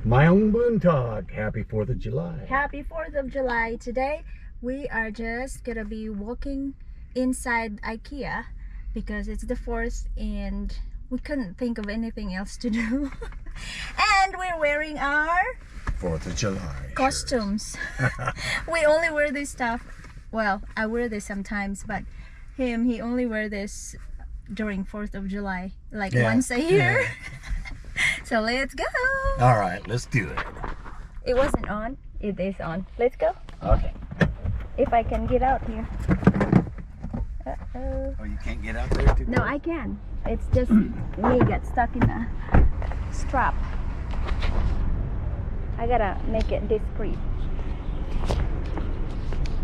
Montag. Happy 4th of July. Happy 4th of July. Today we are just gonna be walking inside Ikea because it's the 4th and we couldn't think of anything else to do. And we're wearing our 4th of July costumes. We only wear this stuff. Well, I wear this sometimes, but he only wear this during 4th of July, like once a year. So let's go. All right, let's do it. It wasn't on. It is on. Let's go. Okay. If I can get out here. Uh-oh. Oh, you can't get out there too? No, I can. It's just me get stuck in a strap. I gotta make it discreet.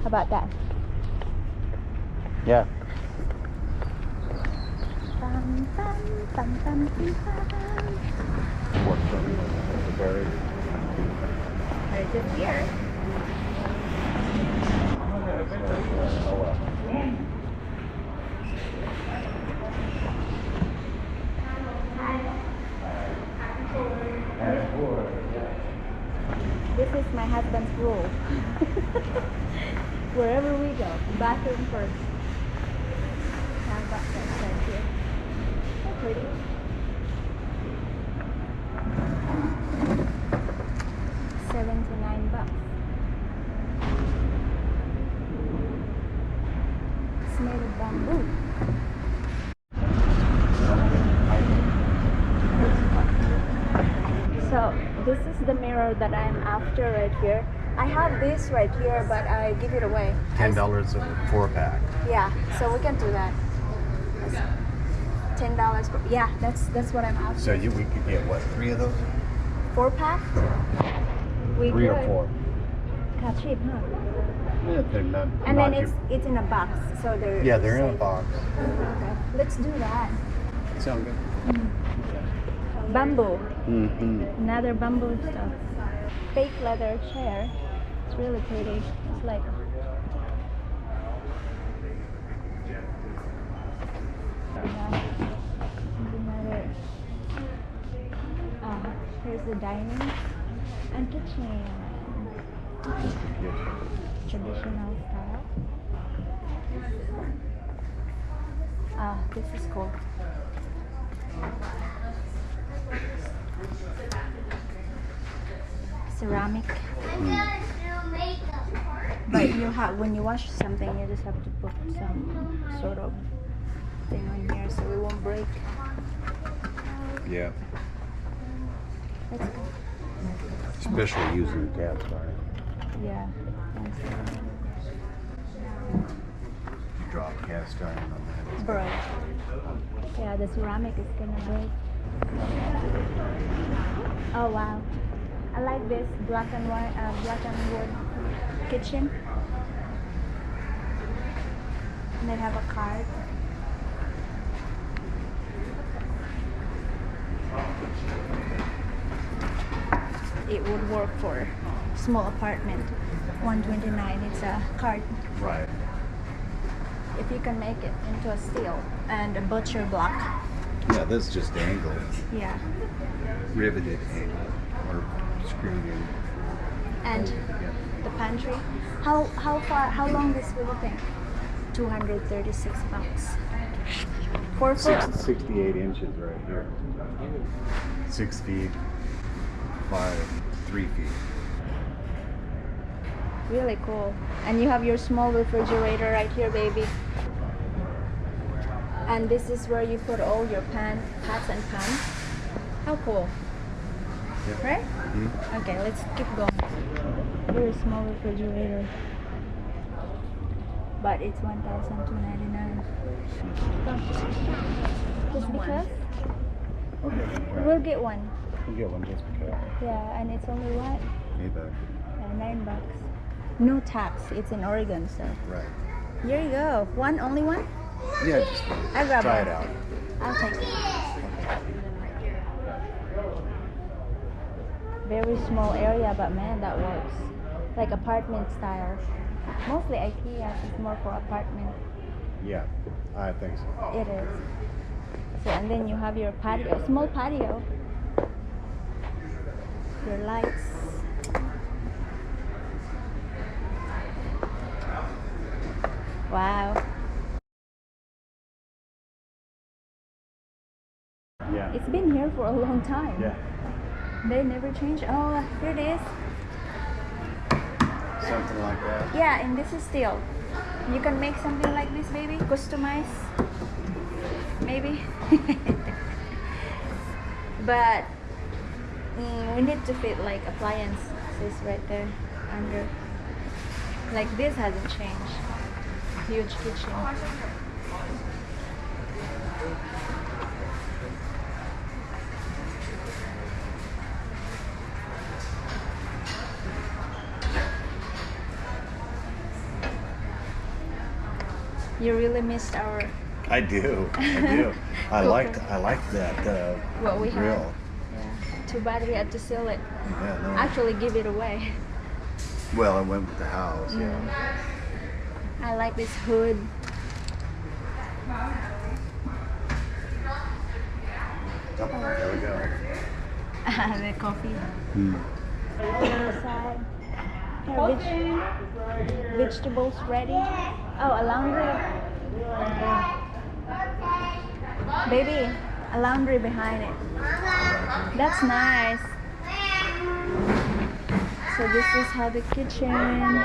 How about that? Yeah. Bum, bum, bum, bum, bum, bum. Garry. There's just here. This is my husband's rule. Wherever we go, bathroom first. I've got that right here. So pretty. $79. It's made of bamboo. So this is the mirror that I'm after right here. I have this right here, but I give it away. $10 a 4-pack. Yeah, so we can do that. $10 per, yeah, that's what I'm after. So we could get what, 3 of those? 4-pack? We 3 could. or 4. How cheap, huh? Yeah, they're not. And not then it's in a box, so they're they're in a safe. box. Okay, let's do that. Sound good? Bamboo. Mm-hmm. Another bamboo stuff. Fake leather chair. It's really pretty. It's like here's the dining and kitchen. Traditional style. This is cool. Ceramic. But you have, when you wash something, you just have to put some sort of thing on here so it won't break. Yeah. Let's go. Especially using the cast iron. Yeah. You drop cast iron on that. Break. Yeah, the ceramic is gonna break. Oh wow. I like this black and white, black and wood kitchen. And they have a card. It would work for small apartment. $129. It's a card. Right. If you can make it into a steel and a butcher block. Yeah, this is just angled. Yeah. Riveted angle. Or screwed in. And the pantry. How long this will you think? $236. 4 foot. 68 inches right here. 6 feet by 3 feet. Really cool. And you have your small refrigerator right here, baby. And this is where you put all your pots and pans. How cool. Yep. Right? Mm-hmm. Okay, let's keep going. Very small refrigerator. But it's $1,299. Just because? Okay. We'll get one. We'll get one just because. Yeah, and it's only what? $9. No tax. It's in Oregon, so. Right. Here you go. Only one? Yeah, just I grab try one. it out. I'll take it. Very small area, but man, that works. Like apartment style. Mostly IKEA is more for apartment. Yeah, I think so. It is. So, and then you have your patio, small patio. Your lights. Wow. Yeah. It's been here for a long time. Yeah. They never change. Oh, here it is. Something like that. Yeah, and this is steel. You can make something like this, baby. Customize. Maybe. But we need to fit like appliances right there under. Like this hasn't changed. Huge kitchen. You really missed our I do. I liked that what we grill. had. Yeah. Too bad we had to sell it. Yeah, no. Actually, give it away. Well, it went with the house. Yeah. I like this hood. Oh, there we go. The coffee. Hmm. Other side. Here, vegetables ready. Oh, a laundry. Baby, a laundry behind it. That's nice. So this is how the kitchen,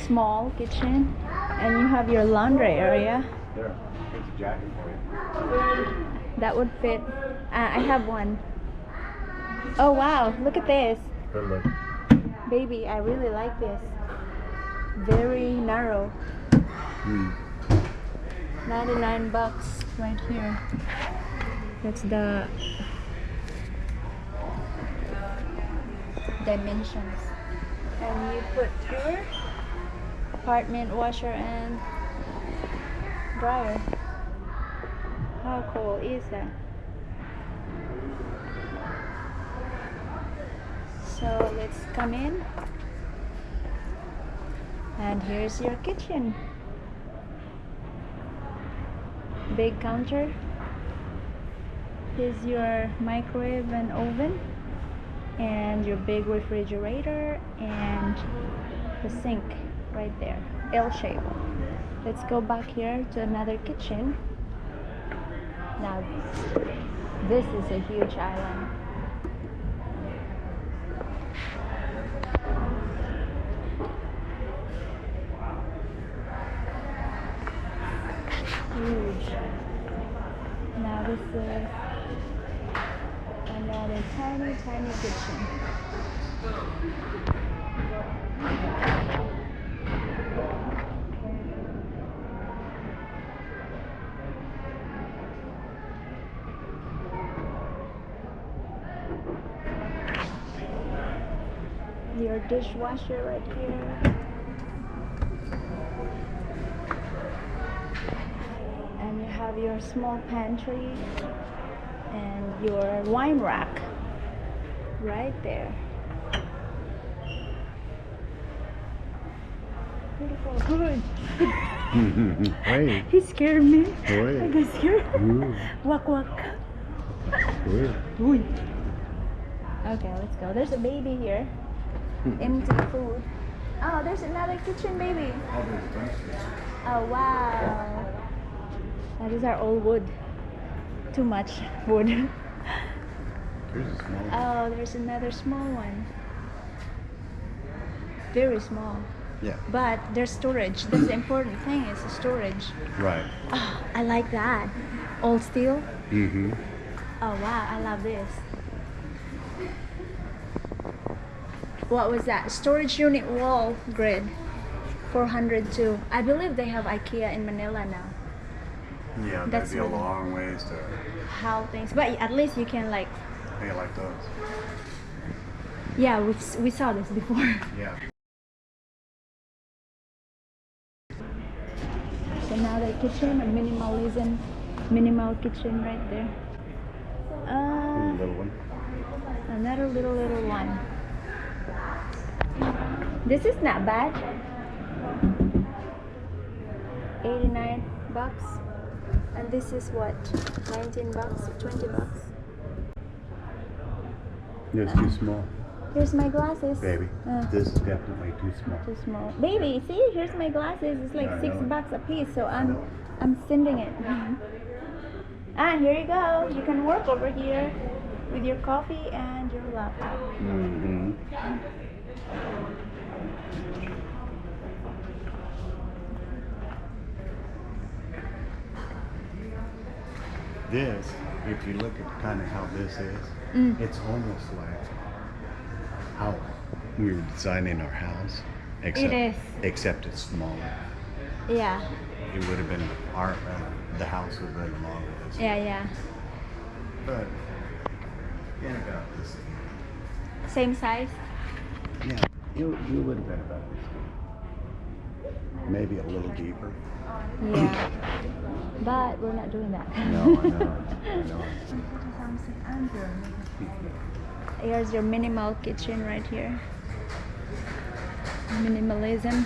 small kitchen, and you have your laundry area. There. Here's a jacket for you. That would fit. I have one. Oh wow, look at this. Good look. Baby, I really like this. Very narrow. Hmm. 99 bucks right here. That's the dimensions. And you put your apartment washer and dryer. How cool is that? So let's come in. And here's your kitchen. Big counter. Here's your microwave and oven. And your big refrigerator and the sink right there. L shape. Let's go back here to another kitchen. Now, this is a huge island. Huge. Now this is another tiny kitchen. Your dishwasher right here. And you have your small pantry and your wine rack right there. Beautiful. Good. Wait. He scared me. Wait. I got scared. Ooh. Walk, walk. Wait. Ooh. Okay, let's go. There's a baby here. Empty food. Oh, there's another kitchen, baby. Oh, wow. Now, these are all wood. Too much wood. Here's a small one. Oh, there's another small one. Very small. Yeah. But there's storage. That's the important thing is the storage. Right. Oh, I like that. All steel. Mm-hmm. Oh, wow. I love this. What was that? Storage unit wall grid. 402. I believe they have Ikea in Manila now. Yeah, That's that'd be a really- long ways to How things, but at least you can like, pay like those. yeah, we saw this before. Yeah. So now the kitchen, a minimal kitchen right there. Little one. Another little one. This is not bad. 89 bucks. And this is what? 19 bucks, 20 bucks. It's too small. Here's my glasses. Baby, this is definitely too small. Too small. Baby, see, here's my glasses. It's like Yeah, I $6 know. a piece, so I'm sending it. Ah, here you go. You can work over here with your coffee and your laptop. Mm-hmm. This, if you look at kind of how this is, it's almost like how we were designing our house. Except, It is. Except it's smaller. Yeah. It would have been the house would have been along with this. Yeah. But in about this. Same size. Yeah, you would have been about this. Maybe a little deeper. Yeah. But we're not doing that. No, I know. Here's your minimal kitchen right here. Minimalism.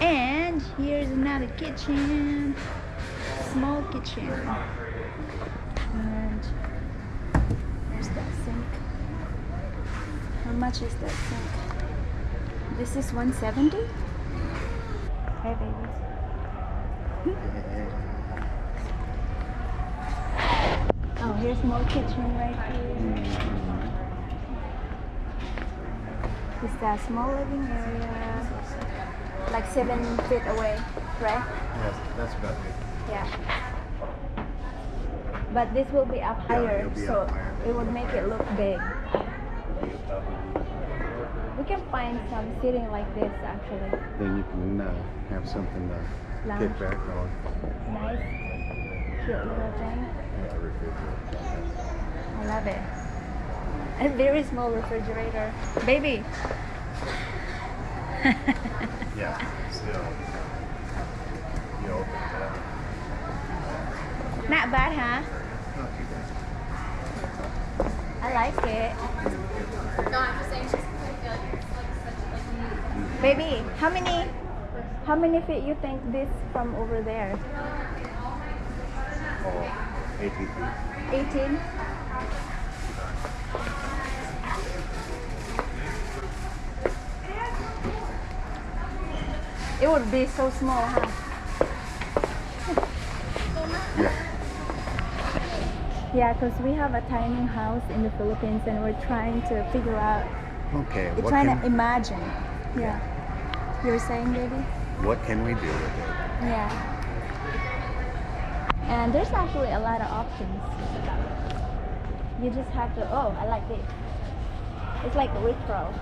And here's another kitchen. Small kitchen. And there's that sink. How much is that sink? This is $170. Hey babies. Oh, here's more kitchen right here. This is a small living area, like 7 feet away, right? Yes, that's about it. Yeah. But this will be up higher, it'll be so up higher. it would make it look big. We can find some seating like this actually. Then you can have something to Lounge. kick back on. Nice, cute little thing. Yeah, refrigerator. I love it. A very small refrigerator. Baby! Yeah, still. You open it up. Not bad, huh? Not too bad. I like it. No, I'm just saying, just because I feel like it's like such like Baby, how many feet you think this from over there? Oh, 18 feet. 18? It would be so small, huh? Yeah. Yeah, because we have a tiny house in the Philippines and we're trying to figure out, Okay, we're what trying can, to imagine. Yeah. You were saying, baby? what can we do with it? Yeah. And there's actually a lot of options. You just have to, oh, I like this. It's like retro.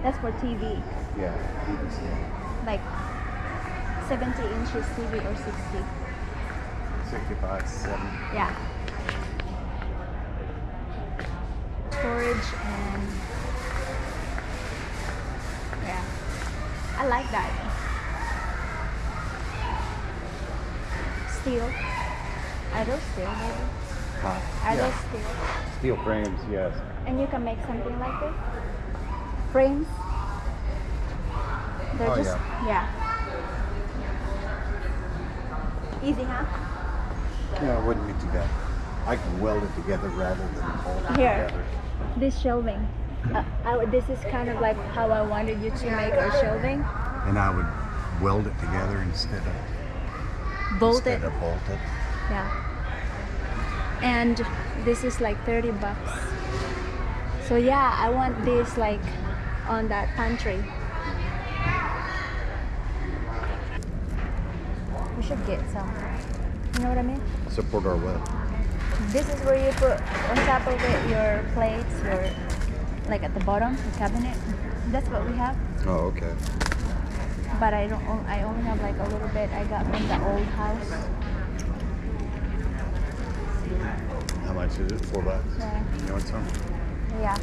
That's for TV. Yeah, Like 70 inches TV or 60. 65, 70. Yeah. Storage and yeah. I like that. Steel. Are those steel, maybe? Are those steel? Steel frames, yes. And you can make something like this? Frames? They're Oh, just, yeah. Easy, huh? Yeah, it wouldn't be too bad. I can weld it together rather than hold it Here. together. This shelving. This is kind of like how I wanted you to make our shelving. And I would weld it together instead of Bolted. bolted. Yeah. And this is like $30. So yeah, I want this like on that pantry. We should get some. You know what I mean? Support our web. This is where you put on top of it your plates, your like at the bottom, the cabinet. That's what we have. Oh, okay. But I only have like a little bit I got from the old house. How much is it? $4? Yeah. You want some? Yeah.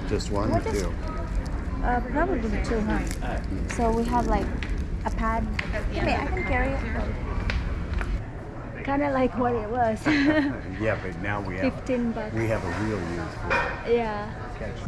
Just one We'll or just- two? Probably 2, huh? So we have like a pad. Okay, I can carry it. Kind of like what it was. Yeah, but now we have $15. a real use for it. Yeah. Catch.